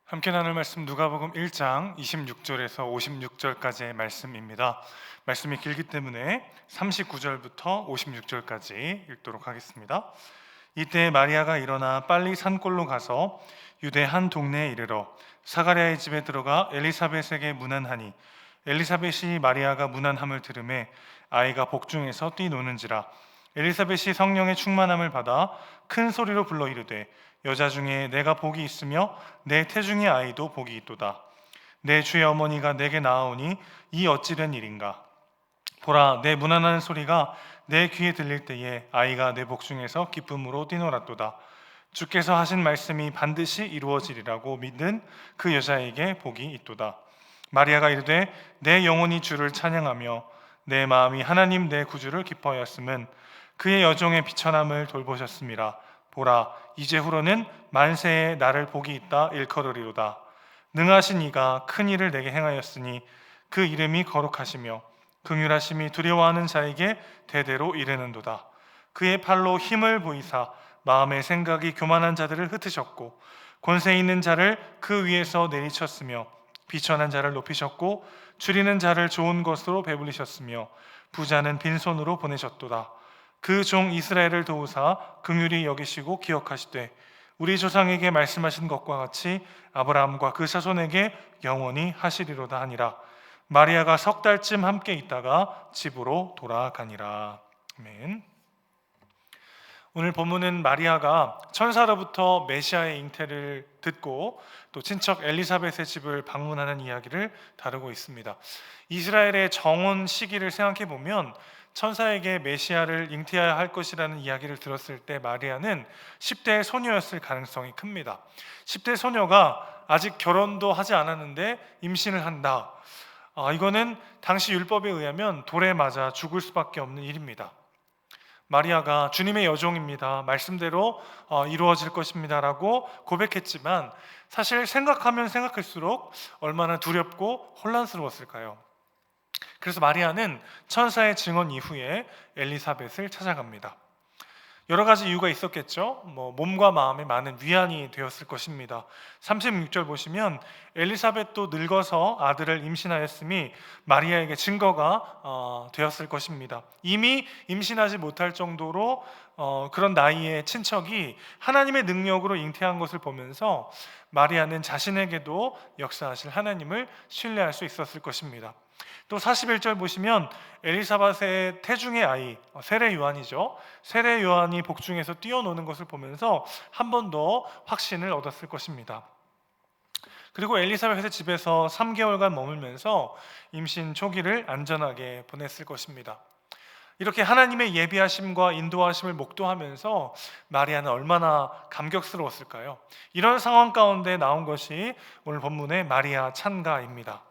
함께 나눌 말씀 누가복음 1장 26절에서 56절까지의 말씀입니다. 말씀이 길기 때문에 39절부터 56절까지 읽도록 하겠습니다. 이때 마리아가 일어나 빨리 산골로 가서 유대 한 동네에 이르러 사가랴의 집에 들어가 엘리사벳에게 문안하니 엘리사벳이 마리아가 문안함을 들으매 아이가 복중에서 뛰노는지라. 엘리사벳이 성령의 충만함을 받아 큰 소리로 불러 이르되 여자 중에 내가 복이 있으며 내 태중의 아이도 복이 있도다. 내 주의 어머니가 내게 나아오니 이 어찌 된 일인가. 보라, 내 문안하는 소리가 내 귀에 들릴 때에 아이가 내 복중에서 기쁨으로 뛰놀았도다. 주께서 하신 말씀이 반드시 이루어지리라고 믿는 그 여자에게 복이 있도다. 마리아가 이르되 내 영혼이 주를 찬양하며 내 마음이 하나님 내 구주를 기뻐하였음은 그의 여종의 비천함을 돌보셨음이라. 보라, 이제후로는 만세에 나를 복이 있다 일컬으리로다. 능하신 이가 큰 일을 내게 행하였으니 그 이름이 거룩하시며 긍휼하심이 두려워하는 자에게 대대로 이르는도다. 그의 팔로 힘을 보이사 마음의 생각이 교만한 자들을 흩으셨고 권세 있는 자를 그 위에서 내리쳤으며 비천한 자를 높이셨고 줄이는 자를 좋은 것으로 배불리셨으며 부자는 빈손으로 보내셨도다. 그 종 이스라엘을 도우사 긍휼히 여기시고 기억하시되 우리 조상에게 말씀하신 것과 같이 아브라함과 그 자손에게 영원히 하시리로다 하니라. 마리아가 석 달쯤 함께 있다가 집으로 돌아가니라. 아멘. 오늘 본문은 마리아가 천사로부터 메시아의 잉태를 듣고 또 친척 엘리사벳의 집을 방문하는 이야기를 다루고 있습니다. 이스라엘의 정원 시기를 생각해 보면 천사에게 메시아를 잉태해야 할 것이라는 이야기를 들었을 때 마리아는 10대 소녀였을 가능성이 큽니다. 10대 소녀가 아직 결혼도 하지 않았는데 임신을 한다. 이거는 당시 율법에 의하면 돌에 맞아 죽을 수밖에 없는 일입니다. 마리아가 주님의 여종입니다, 말씀대로 이루어질 것입니다 라고 고백했지만 사실 생각하면 생각할수록 얼마나 두렵고 혼란스러웠을까요? 그래서 마리아는 천사의 증언 이후에 엘리사벳을 찾아갑니다. 여러 가지 이유가 있었겠죠. 몸과 마음에 많은 위안이 되었을 것입니다. 36절 보시면 엘리사벳도 늙어서 아들을 임신하였음이 마리아에게 증거가 되었을 것입니다. 이미 임신하지 못할 정도로 그런 나이의 친척이 하나님의 능력으로 잉태한 것을 보면서 마리아는 자신에게도 역사하실 하나님을 신뢰할 수 있었을 것입니다. 또 41절 보시면 엘리사벳의 태중의 아이, 세례 요한이죠. 세례 요한이 복중에서 뛰어노는 것을 보면서 한 번 더 확신을 얻었을 것입니다. 그리고 엘리사벳의 집에서 3개월간 머물면서 임신 초기를 안전하게 보냈을 것입니다. 이렇게 하나님의 예비하심과 인도하심을 목도하면서 마리아는 얼마나 감격스러웠을까요? 이런 상황 가운데 나온 것이 오늘 본문의 마리아 찬가입니다.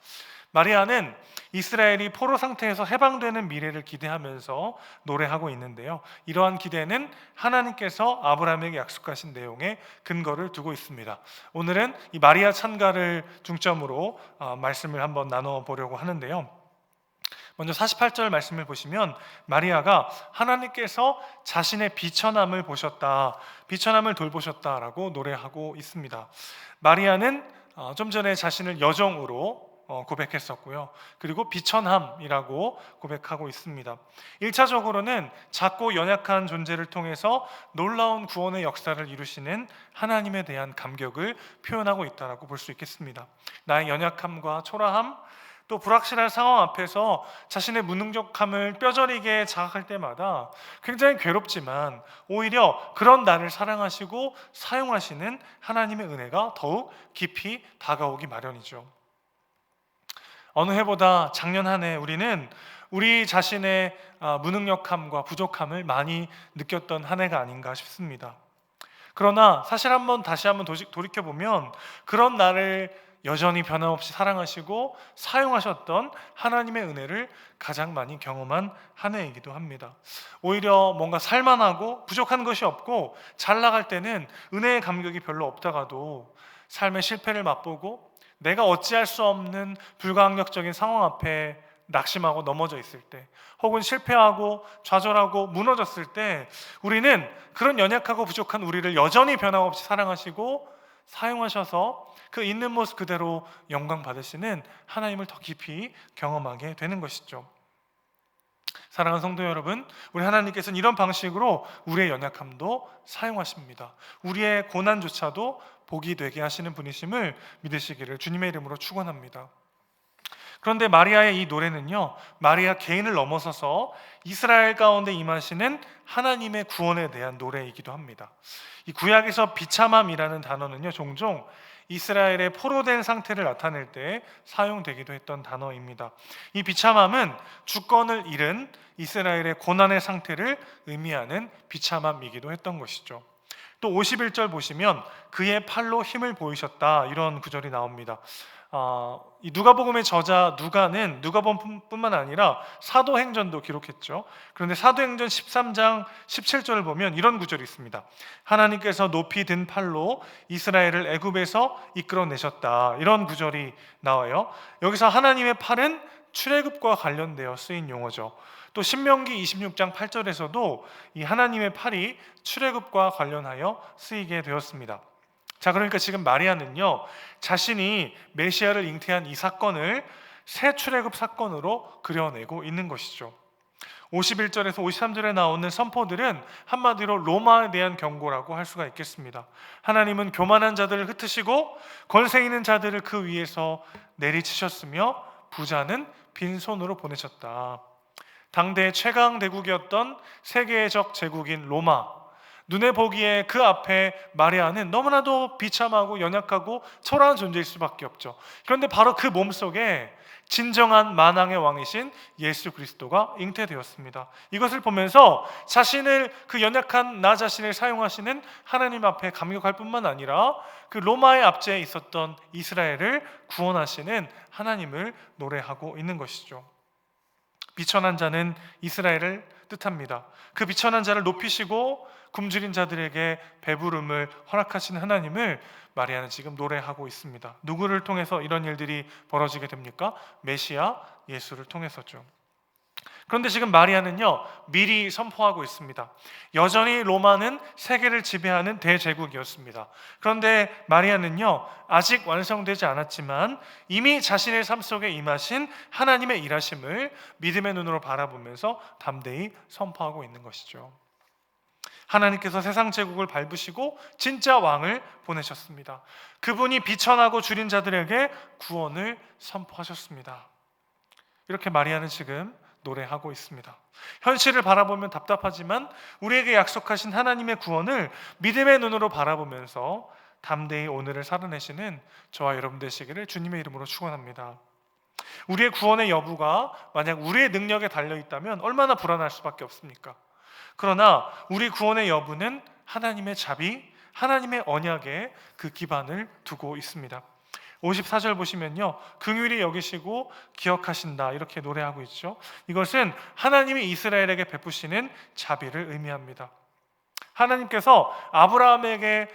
마리아는 이스라엘이 포로 상태에서 해방되는 미래를 기대하면서 노래하고 있는데요. 이러한 기대는 하나님께서 아브라함에게 약속하신 내용에 근거를 두고 있습니다. 오늘은 이 마리아 찬가를 중점으로 말씀을 한번 나눠보려고 하는데요. 먼저 48절 말씀을 보시면 마리아가 하나님께서 자신의 비천함을 보셨다, 비천함을 돌보셨다라고 노래하고 있습니다. 마리아는 좀 전에 자신을 여종으로 고백했었고요. 그리고 비천함이라고 고백하고 있습니다. 1차적으로는 작고 연약한 존재를 통해서 놀라운 구원의 역사를 이루시는 하나님에 대한 감격을 표현하고 있다고 볼 수 있겠습니다. 나의 연약함과 초라함, 또 불확실한 상황 앞에서 자신의 무능력함을 뼈저리게 자각할 때마다 굉장히 괴롭지만 오히려 그런 나를 사랑하시고 사용하시는 하나님의 은혜가 더욱 깊이 다가오기 마련이죠. 어느 해보다 작년 한 해 우리는 우리 자신의 무능력함과 부족함을 많이 느꼈던 한 해가 아닌가 싶습니다. 그러나 사실 다시 한번 돌이켜보면 그런 나를 여전히 변함없이 사랑하시고 사용하셨던 하나님의 은혜를 가장 많이 경험한 한 해이기도 합니다. 오히려 뭔가 살만하고 부족한 것이 없고 잘 나갈 때는 은혜의 감격이 별로 없다가도 삶의 실패를 맛보고 내가 어찌할 수 없는 불가항력적인 상황 앞에 낙심하고 넘어져 있을 때, 혹은 실패하고 좌절하고 무너졌을 때 우리는 그런 연약하고 부족한 우리를 여전히 변함없이 사랑하시고 사용하셔서 그 있는 모습 그대로 영광 받으시는 하나님을 더 깊이 경험하게 되는 것이죠. 사랑하는 성도 여러분, 우리 하나님께서는 이런 방식으로 우리의 연약함도 사용하십니다. 우리의 고난조차도 복이 되게 하시는 분이심을 믿으시기를 주님의 이름으로 축원합니다. 그런데 마리아의 이 노래는요, 마리아 개인을 넘어서서 이스라엘 가운데 임하시는 하나님의 구원에 대한 노래이기도 합니다. 이 구약에서 비참함이라는 단어는요, 종종 이스라엘의 포로된 상태를 나타낼 때 사용되기도 했던 단어입니다. 이 비참함은 주권을 잃은 이스라엘의 고난의 상태를 의미하는 비참함이기도 했던 것이죠. 또 51절 보시면 그의 팔로 힘을 보이셨다, 이런 구절이 나옵니다. 이 누가복음의 저자 누가는 누가복음뿐만 아니라 사도행전도 기록했죠. 그런데 사도행전 13장 17절을 보면 이런 구절이 있습니다. 하나님께서 높이 든 팔로 이스라엘을 애굽에서 이끌어내셨다, 이런 구절이 나와요. 여기서 하나님의 팔은 출애굽과 관련되어 쓰인 용어죠. 또 신명기 26장 8절에서도 이 하나님의 팔이 출애굽과 관련하여 쓰이게 되었습니다. 자, 그러니까 지금 마리아는요, 자신이 메시아를 잉태한 이 사건을 새 출애굽 사건으로 그려내고 있는 것이죠. 51절에서 53절에 나오는 선포들은 한마디로 로마에 대한 경고라고 할 수가 있겠습니다. 하나님은 교만한 자들을 흩으시고 권세 있는 자들을 그 위에서 내리치셨으며 부자는 빈손으로 보내셨다. 당대 최강 대국이었던 세계적 제국인 로마, 눈에 보기에 그 앞에 마리아는 너무나도 비참하고 연약하고 초라한 존재일 수밖에 없죠. 그런데 바로 그 몸속에 진정한 만왕의 왕이신 예수 그리스도가 잉태되었습니다. 이것을 보면서 자신을, 그 연약한 나 자신을 사용하시는 하나님 앞에 감격할 뿐만 아니라 그 로마의 압제에 있었던 이스라엘을 구원하시는 하나님을 노래하고 있는 것이죠. 비천한 자는 이스라엘을 뜻합니다. 그 비천한 자를 높이시고 굶주린 자들에게 배부름을 허락하시는 하나님을 마리아는 지금 노래하고 있습니다. 누구를 통해서 이런 일들이 벌어지게 됩니까? 메시아 예수를 통해서죠. 그런데 지금 마리아는요, 미리 선포하고 있습니다. 여전히 로마는 세계를 지배하는 대제국이었습니다. 그런데 마리아는요, 아직 완성되지 않았지만 이미 자신의 삶 속에 임하신 하나님의 일하심을 믿음의 눈으로 바라보면서 담대히 선포하고 있는 것이죠. 하나님께서 세상 제국을 밟으시고 진짜 왕을 보내셨습니다. 그분이 비천하고 줄인 자들에게 구원을 선포하셨습니다. 이렇게 마리아는 지금 노래하고 있습니다. 현실을 바라보면 답답하지만 우리에게 약속하신 하나님의 구원을 믿음의 눈으로 바라보면서 담대히 오늘을 살아내시는 저와 여러분 되시기를 주님의 이름으로 축원합니다. 우리의 구원의 여부가 만약 우리의 능력에 달려 있다면 얼마나 불안할 수밖에 없습니까? 그러나 우리 구원의 여부는 하나님의 자비, 하나님의 언약에 그 기반을 두고 있습니다. 54절 보시면요, 긍휼히 여기시고 기억하신다, 이렇게 노래하고 있죠. 이것은 하나님이 이스라엘에게 베푸시는 자비를 의미합니다. 하나님께서 아브라함에게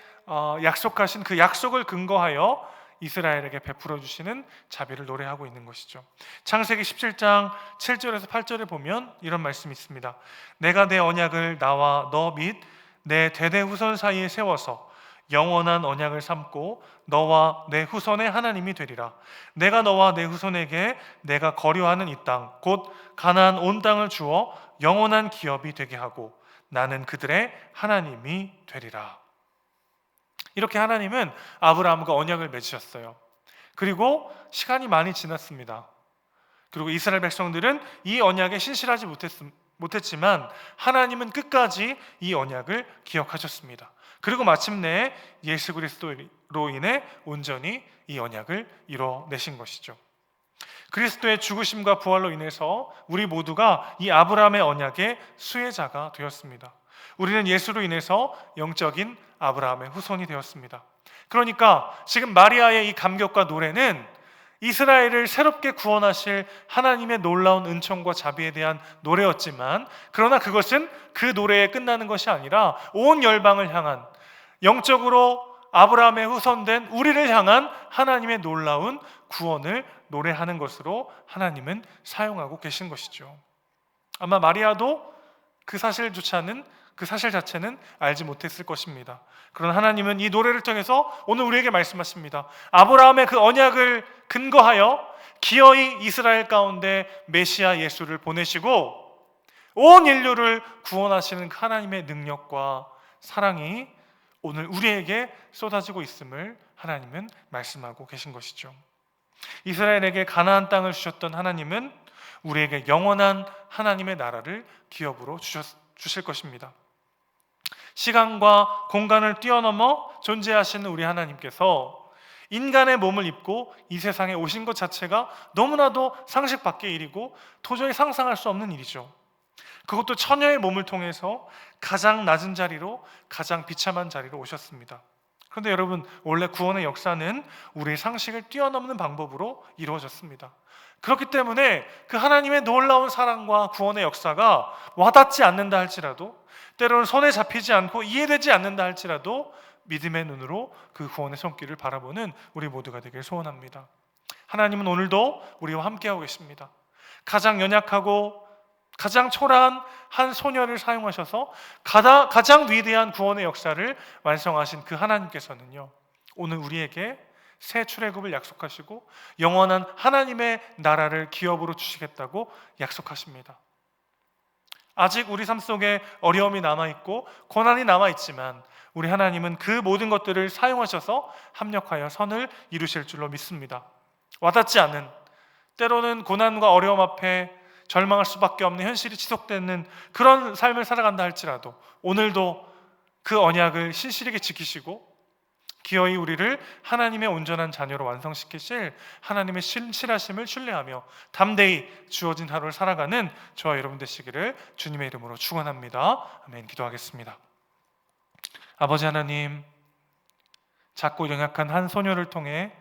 약속하신 그 약속을 근거하여 이스라엘에게 베풀어 주시는 자비를 노래하고 있는 것이죠. 창세기 17장 7절에서 8절에 보면 이런 말씀이 있습니다. 내가 내 언약을 나와 너 및 내 대대 후손 사이에 세워서 영원한 언약을 삼고 너와 내 후손의 하나님이 되리라. 내가 너와 내 후손에게 내가 거류하는 이 땅 곧 가나안 온 땅을 주어 영원한 기업이 되게 하고 나는 그들의 하나님이 되리라. 이렇게 하나님은 아브라함과 언약을 맺으셨어요. 그리고 시간이 많이 지났습니다. 그리고 이스라엘 백성들은 이 언약에 신실하지 못했지만 하나님은 끝까지 이 언약을 기억하셨습니다. 그리고 마침내 예수 그리스도로 인해 온전히 이 언약을 이뤄내신 것이죠. 그리스도의 죽으심과 부활로 인해서 우리 모두가 이 아브라함의 언약의 수혜자가 되었습니다. 우리는 예수로 인해서 영적인 아브라함의 후손이 되었습니다. 그러니까 지금 마리아의 이 감격과 노래는 이스라엘을 새롭게 구원하실 하나님의 놀라운 은총과 자비에 대한 노래였지만, 그러나 그것은 그 노래에 끝나는 것이 아니라 온 열방을 향한, 영적으로 아브라함의 후손된 우리를 향한 하나님의 놀라운 구원을 노래하는 것으로 하나님은 사용하고 계신 것이죠. 아마 마리아도 그 사실조차는 그 사실 자체는 알지 못했을 것입니다. 그러나 하나님은 이 노래를 통해서 오늘 우리에게 말씀하십니다. 아브라함의 그 언약을 근거하여 기어이 이스라엘 가운데 메시아 예수를 보내시고 온 인류를 구원하시는 그 하나님의 능력과 사랑이 오늘 우리에게 쏟아지고 있음을 하나님은 말씀하고 계신 것이죠. 이스라엘에게 가나안 땅을 주셨던 하나님은 우리에게 영원한 하나님의 나라를 기업으로 주실 것입니다. 시간과 공간을 뛰어넘어 존재하시는 우리 하나님께서 인간의 몸을 입고 이 세상에 오신 것 자체가 너무나도 상식 밖의 일이고 도저히 상상할 수 없는 일이죠. 그것도 처녀의 몸을 통해서 가장 낮은 자리로, 가장 비참한 자리로 오셨습니다. 그런데 여러분, 원래 구원의 역사는 우리의 상식을 뛰어넘는 방법으로 이루어졌습니다. 그렇기 때문에 그 하나님의 놀라운 사랑과 구원의 역사가 와닿지 않는다 할지라도, 때로는 손에 잡히지 않고 이해되지 않는다 할지라도 믿음의 눈으로 그 구원의 손길을 바라보는 우리 모두가 되길 소원합니다. 하나님은 오늘도 우리와 함께하고 계십니다. 가장 연약하고 가장 초라한 한 소녀를 사용하셔서 가장 위대한 구원의 역사를 완성하신 그 하나님께서는요, 오늘 우리에게 새 출애굽을 약속하시고 영원한 하나님의 나라를 기업으로 주시겠다고 약속하십니다. 아직 우리 삶 속에 어려움이 남아있고 고난이 남아있지만 우리 하나님은 그 모든 것들을 사용하셔서 합력하여 선을 이루실 줄로 믿습니다. 와닿지 않는, 때로는 고난과 어려움 앞에 절망할 수밖에 없는 현실이 지속되는 그런 삶을 살아간다 할지라도 오늘도 그 언약을 신실하게 지키시고 기어이 우리를 하나님의 온전한 자녀로 완성시키실 하나님의 신실하심을 신뢰하며 담대히 주어진 하루를 살아가는 저와 여러분 되시기를 주님의 이름으로 축원합니다. 아멘. 기도하겠습니다. 아버지 하나님, 작고 연약한 한 소녀를 통해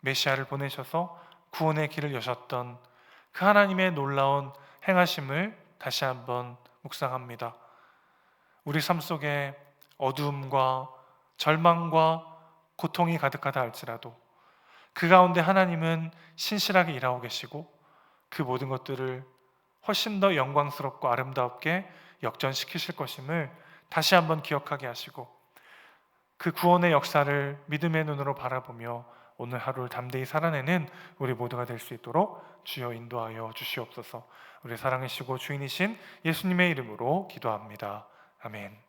메시아를 보내셔서 구원의 길을 여셨던 그 하나님의 놀라운 행하심을 다시 한번 묵상합니다. 우리 삶 속에 어두움과 절망과 고통이 가득하다 할지라도 그 가운데 하나님은 신실하게 일하고 계시고 그 모든 것들을 훨씬 더 영광스럽고 아름답게 역전시키실 것임을 다시 한번 기억하게 하시고 그 구원의 역사를 믿음의 눈으로 바라보며 오늘 하루를 담대히 살아내는 우리 모두가 될 수 있도록 주여 인도하여 주시옵소서. 우리 사랑이시고 주인이신 예수님의 이름으로 기도합니다. 아멘.